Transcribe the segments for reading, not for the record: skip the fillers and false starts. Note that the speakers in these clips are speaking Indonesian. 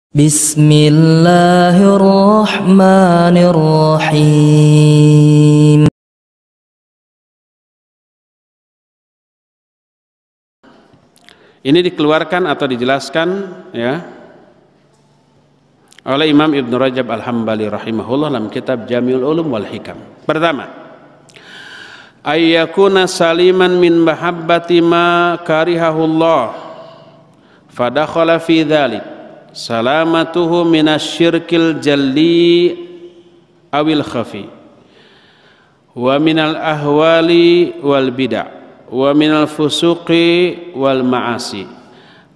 Bismillahirrahmanirrahim. Ini dikeluarkan atau dijelaskan ya oleh Imam Ibn Rajab Al-Hambali rahimahullah dalam kitab Jami'ul Ulum wal Hikam. Pertama, ayyakuna saliman min mahabbati ma karihahullah fadakhala fi dhalik salamatuhu minasyirkil jalli awil khafi wa minal ahwali wal bid'ah wa minal fusuqi wal ma'asi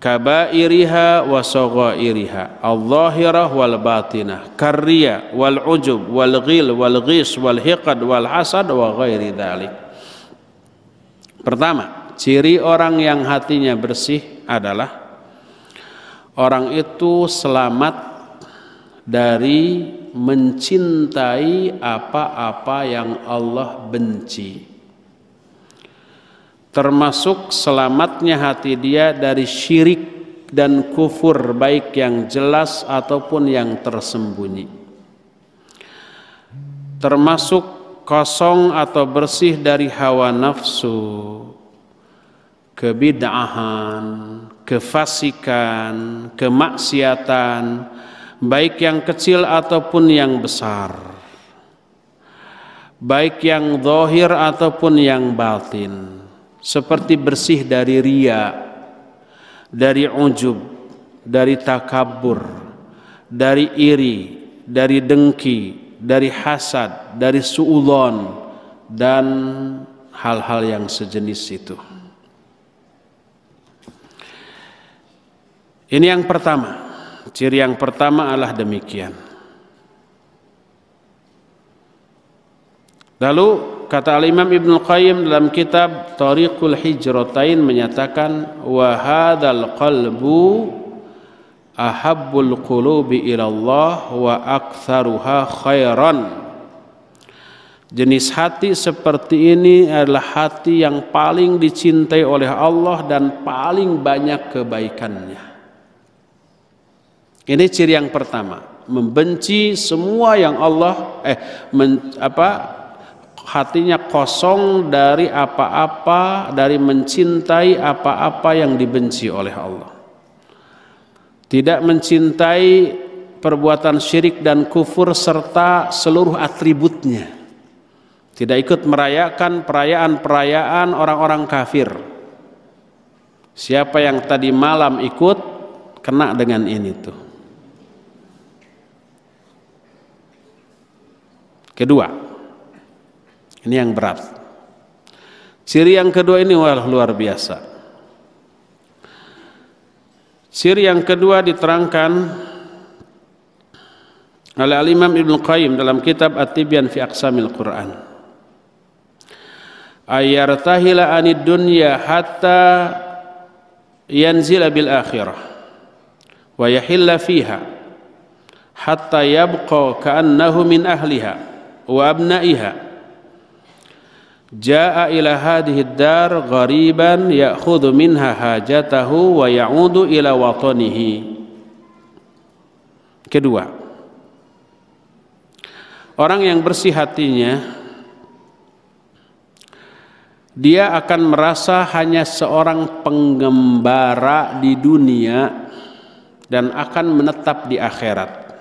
kabairiha wa saghairiha al-zahirah wal batinah karriya wal ujub wal ghil wal ghis wal hiqad wal hasad wa ghairi dhalik. Pertama, ciri orang yang hatinya bersih adalah orang itu selamat dari mencintai apa-apa yang Allah benci, termasuk selamatnya hati dia dari syirik dan kufur, baik yang jelas ataupun yang tersembunyi, termasuk kosong atau bersih dari hawa nafsu, kebid'ahan, kefasikan, kemaksiatan, baik yang kecil ataupun yang besar, baik yang zahir ataupun yang batin, seperti bersih dari riya, dari ujub, dari takabur, dari iri, dari dengki, dari hasad, dari suudzon, dan hal-hal yang sejenis itu. Ini yang pertama, ciri yang pertama adalah demikian. Lalu kata Al-Imam Ibnu Qayyim dalam kitab Thariqul Hijratain menyatakan, wa hadzal qalbu ahabbul qulubi ila Allah wa aktsaruha khairan. Jenis hati seperti ini adalah hati yang paling dicintai oleh Allah dan paling banyak kebaikannya. Ini ciri yang pertama, membenci semua yang Allah hatinya kosong dari apa-apa, dari mencintai apa-apa yang dibenci oleh Allah. Tidak mencintai perbuatan syirik dan kufur serta seluruh atributnya. Tidak ikut merayakan perayaan-perayaan orang-orang kafir. Siapa yang tadi malam ikut, kena dengan ini tuh. Kedua, ini yang berat. Ciri yang kedua ini luar biasa. Ciri yang kedua diterangkan oleh Al-Imam Ibnu Qayyim dalam kitab At-Tibyan fi Aqsamil Quran. Ayyartahila anid dunya hatta yanzila bil akhirah wa yahilla fiha hatta yabqa ka'annahu min ahliha wa abnaiha jaa ila hadhihi ad-dar ghariban ya'khudhu minha hajatahu wa ya'udu ila watanihi. Kedua, orang yang bersih hatinya, dia akan merasa hanya seorang penggembara di dunia dan akan menetap di akhirat.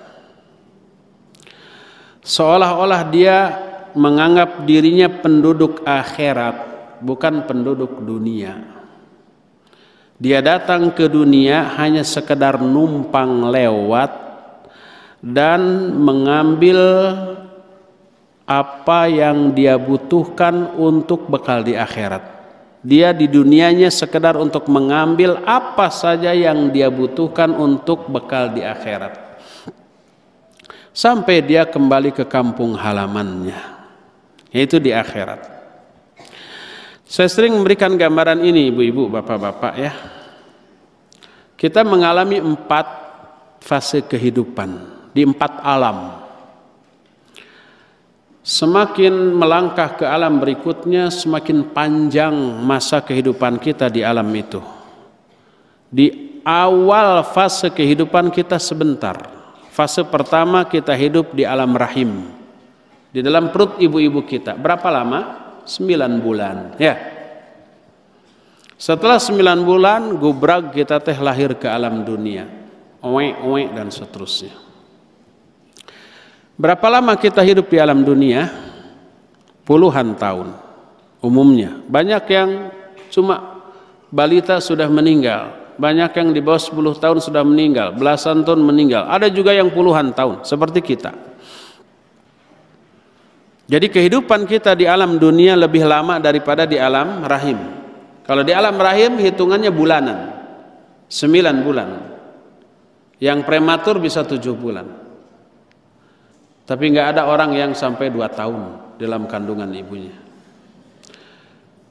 Seolah-olah dia menganggap dirinya penduduk akhirat, bukan penduduk dunia. Dia datang ke dunia hanya sekedar numpang lewat dan mengambil apa yang dia butuhkan untuk bekal di akhirat. Dia di dunianya sekedar untuk mengambil apa saja yang dia butuhkan untuk bekal di akhirat, sampai dia kembali ke kampung halamannya, yaitu di akhirat. Saya sering memberikan gambaran ini, ibu-ibu, bapak-bapak ya. Kita mengalami 4 fase kehidupan di 4 alam. Semakin melangkah ke alam berikutnya, semakin panjang masa kehidupan kita di alam itu. Di awal fase kehidupan kita sebentar. Fase pertama kita hidup di alam rahim, di dalam perut ibu-ibu kita. Berapa lama? 9 bulan. Ya. Setelah 9 bulan, gubrag kita teh lahir ke alam dunia. Oe dan seterusnya. Berapa lama kita hidup di alam dunia? Puluhan tahun. Umumnya. Banyak yang cuma balita sudah meninggal. Banyak yang di bawah 10 tahun sudah meninggal. Belasan tahun meninggal. Ada juga yang puluhan tahun. Seperti kita. Jadi kehidupan kita di alam dunia lebih lama daripada di alam rahim. Kalau di alam rahim hitungannya bulanan. 9 bulan. Yang prematur bisa 7 bulan. Tapi nggak ada orang yang sampai 2 tahun dalam kandungan ibunya.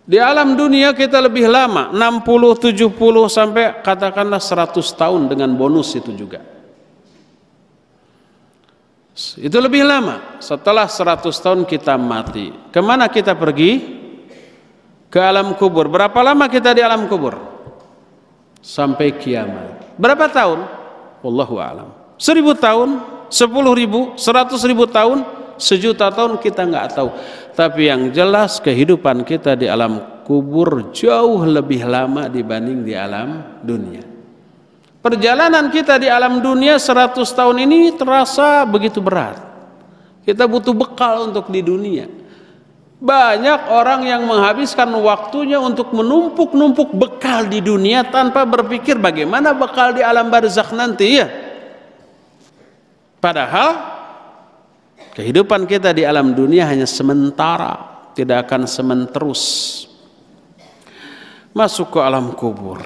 Di alam dunia kita lebih lama, 60, 70 sampai katakanlah 100 tahun dengan bonus itu juga. Itu lebih lama. Setelah 100 tahun kita mati. Kemana kita pergi? Ke alam kubur. Berapa lama kita di alam kubur? Sampai kiamat. Berapa tahun? Wallahu a'lam. 1000 tahun, 10.000, 100.000 tahun, 1.000.000 tahun kita nggak tahu. Tapi yang jelas kehidupan kita di alam kubur jauh lebih lama dibanding di alam dunia. Perjalanan kita di alam dunia 100 tahun ini terasa begitu berat. Kita butuh bekal untuk di dunia. Banyak orang yang menghabiskan waktunya untuk menumpuk-numpuk bekal di dunia tanpa berpikir bagaimana bekal di alam barzakh nanti ya. Padahal kehidupan kita di alam dunia hanya sementara, tidak akan sementerus. Masuk ke alam kubur.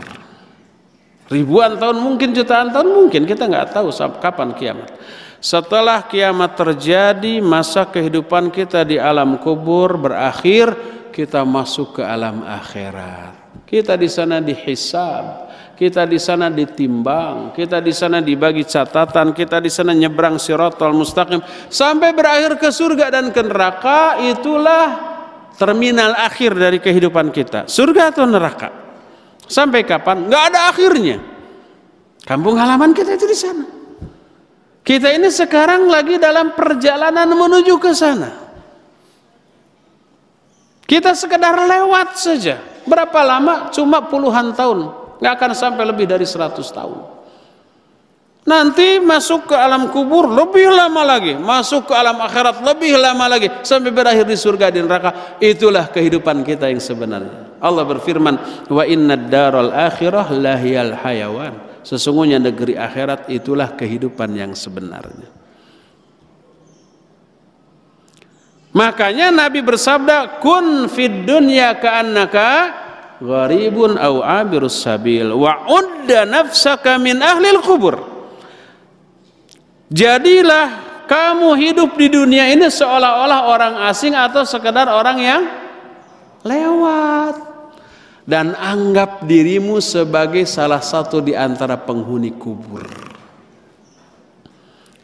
Ribuan tahun mungkin, jutaan tahun mungkin, kita nggak tahu kapan kiamat. Setelah kiamat terjadi, masa kehidupan kita di alam kubur berakhir, kita masuk ke alam akhirat. Kita di sana dihisab, kita di sana ditimbang, kita di sana dibagi catatan, kita di sana nyebrang siratal mustaqim sampai berakhir ke surga dan ke neraka. Itulah terminal akhir dari kehidupan kita. Surga atau neraka? Sampai kapan? Nggak ada akhirnya. Kampung halaman kita itu di sana. Kita ini sekarang lagi dalam perjalanan menuju ke sana. Kita sekedar lewat saja. Berapa lama? Cuma puluhan tahun. Nggak akan sampai lebih dari 100 tahun. Nanti masuk ke alam kubur lebih lama lagi, masuk ke alam akhirat lebih lama lagi, sampai berakhir di surga dan neraka. Itulah kehidupan kita yang sebenarnya. Allah berfirman, wa innad daral akhirah lahiyal hayawan. Sesungguhnya negeri akhirat itulah kehidupan yang sebenarnya. Makanya Nabi bersabda, kun fid dunya ka'annaka gharibun aw abirus sabil wa udda nafsaka min ahlil kubur. Jadilah kamu hidup di dunia ini seolah-olah orang asing atau sekedar orang yang lewat, dan anggap dirimu sebagai salah satu di antara penghuni kubur.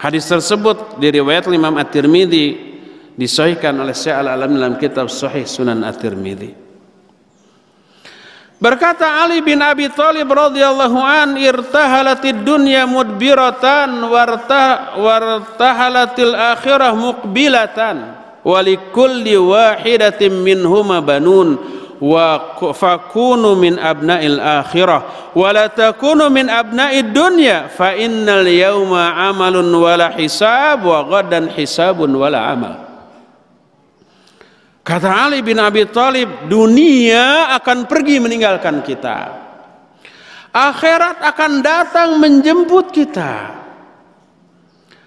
Hadis tersebut diriwayat Imam At-Tirmidzi, disahihkan oleh Syekh Al-Albani dalam kitab Sahih Sunan At-Tirmidzi. Berkata Ali bin Abi Thalib radhiyallahu an, irtahalatid dunya mudbiratan wartahalatil akhirah muqbilatan walikulli wahidatin minhuma banun wa fakunu min abna'il akhirah wa la takunu min abna'id dunya fa innal yawma amalun wala hisab wa ghadan hisabun wala amal. Kata Ali bin Abi Thalib, dunia akan pergi meninggalkan kita. Akhirat akan datang menjemput kita.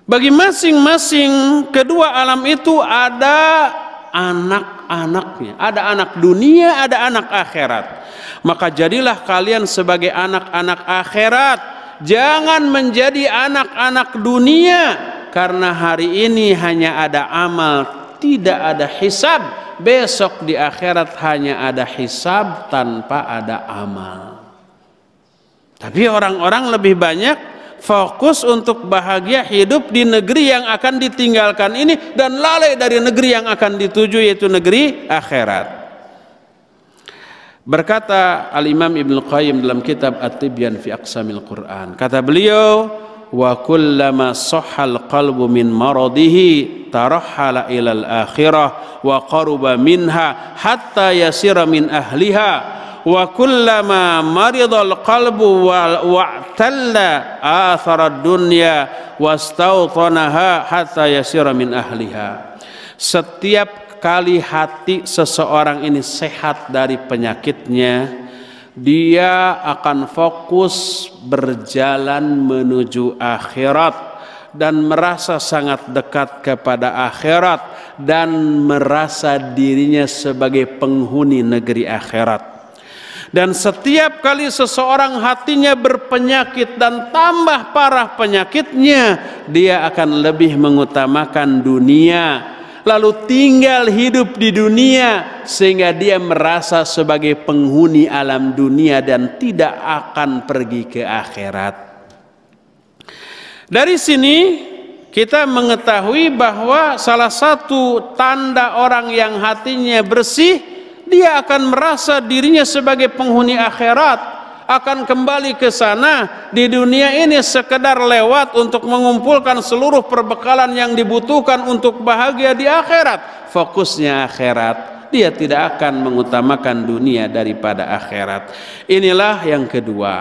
Bagi masing-masing kedua alam itu ada anak-anaknya. Ada anak dunia, ada anak akhirat. Maka jadilah kalian sebagai anak-anak akhirat. Jangan menjadi anak-anak dunia. Karena hari ini hanya ada amal, tidak ada hisab. Besok di akhirat hanya ada hisab tanpa ada amal. Tapi orang-orang lebih banyak fokus untuk bahagia hidup di negeri yang akan ditinggalkan ini dan lalai dari negeri yang akan dituju, yaitu negeri akhirat. Berkata Al-Imam Ibnu Qayyim dalam kitab At-Tibyan fi Aqsamil Quran, kata beliau, wa kullama sahhal qalbu min maradihi tarahhala ilal akhirah wa qaruba minha hatta yasira min ahliha wa kullama maridal qalbu wa'talla athara dunya wastawtanaha hatta yasira min ahliha. Setiap kali hati seseorang ini sehat dari penyakitnya, dia akan fokus berjalan menuju akhirat dan merasa sangat dekat kepada akhirat dan merasa dirinya sebagai penghuni negeri akhirat. Dan setiap kali seseorang hatinya berpenyakit dan tambah parah penyakitnya, dia akan lebih mengutamakan dunia, lalu tinggal hidup di dunia sehingga dia merasa sebagai penghuni alam dunia dan tidak akan pergi ke akhirat. Dari sini kita mengetahui bahwa salah satu tanda orang yang hatinya bersih, dia akan merasa dirinya sebagai penghuni akhirat, akan kembali ke sana. Di dunia ini sekedar lewat untuk mengumpulkan seluruh perbekalan yang dibutuhkan untuk bahagia di akhirat. Fokusnya akhirat, dia tidak akan mengutamakan dunia daripada akhirat. Inilah yang kedua.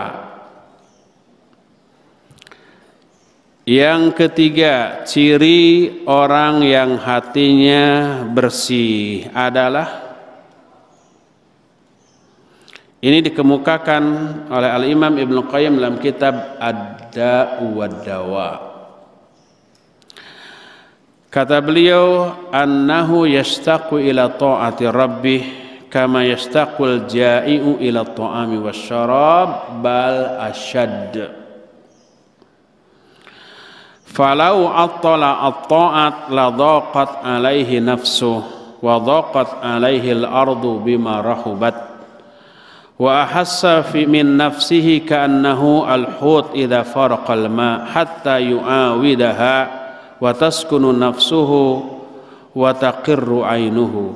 Yang ketiga, ciri orang yang hatinya bersih adalah, ini dikemukakan oleh Al-Imam Ibnu Qayyim dalam kitab Ad-Da'u wad-Dawa. Kata beliau, annahu yashtaqu ila ta'ati rabbih kama yashtaqul ja'i'u ila ta'ami wasyarab bal asyad. Falau attala at-ta'at la dhaqat alaihi nafsuh wa dhaqat alaihi al-ardu bima rahubat. Wa ahassa fi min nafsihi ka'annahu al-hut idza faraqa al-ma hatta yu'awidaha wa taskunu nafsuhu wa taqirru ainuhu.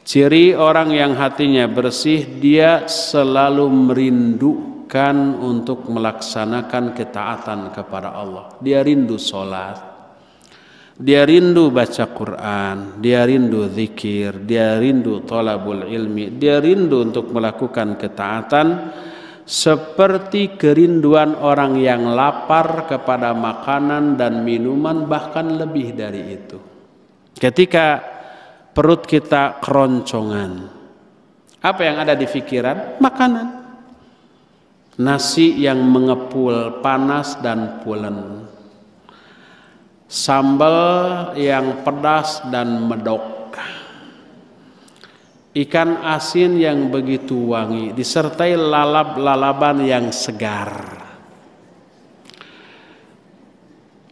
Ciri orang yang hatinya bersih, dia selalu merindukan untuk melaksanakan ketaatan kepada Allah. Dia rindu salat, dia rindu baca Quran, dia rindu zikir, dia rindu thalabul ilmi, dia rindu untuk melakukan ketaatan seperti kerinduan orang yang lapar kepada makanan dan minuman, bahkan lebih dari itu. Ketika perut kita keroncongan, apa yang ada di pikiran? Makanan. Nasi yang mengepul, panas dan pulen. Sambal yang pedas dan medok, ikan asin yang begitu wangi, disertai lalap-lalapan yang segar.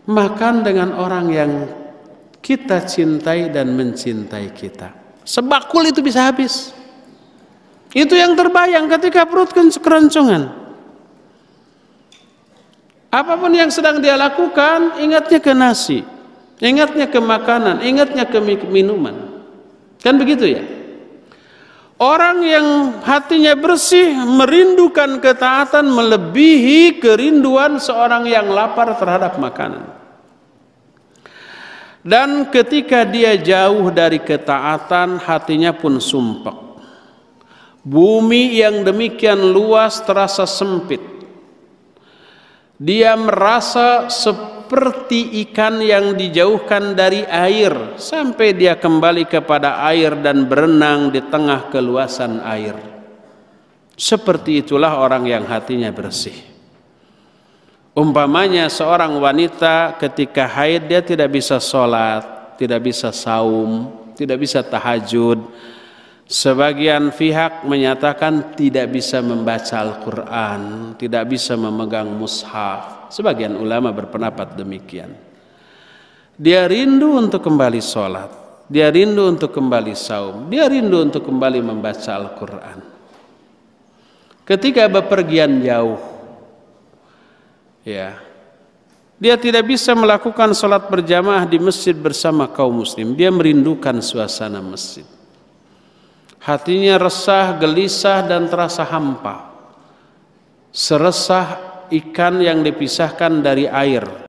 Makan dengan orang yang kita cintai dan mencintai kita, sebakul itu bisa habis. Itu yang terbayang ketika perut keroncongan. Apapun yang sedang dia lakukan, ingatnya ke nasi, ingatnya ke makanan, ingatnya ke minuman. Kan begitu ya? Orang yang hatinya bersih merindukan ketaatan melebihi kerinduan seorang yang lapar terhadap makanan. Dan ketika dia jauh dari ketaatan, hatinya pun sumpek. Bumi yang demikian luas terasa sempit. Dia merasa seperti ikan yang dijauhkan dari air sampai dia kembali kepada air dan berenang di tengah keluasan air. Seperti itulah orang yang hatinya bersih. Umpamanya seorang wanita ketika haid, dia tidak bisa sholat, tidak bisa saum, tidak bisa tahajud. Sebagian pihak menyatakan tidak bisa membaca Al-Quran, tidak bisa memegang mushaf. Sebagian ulama berpendapat demikian. Dia rindu untuk kembali sholat, dia rindu untuk kembali saum, dia rindu untuk kembali membaca Al-Quran. Ketika bepergian jauh, ya, dia tidak bisa melakukan sholat berjamaah di masjid bersama kaum muslim. Dia merindukan suasana masjid. hatinya resah, gelisah dan terasa hampa, seresah ikan yang dipisahkan dari air.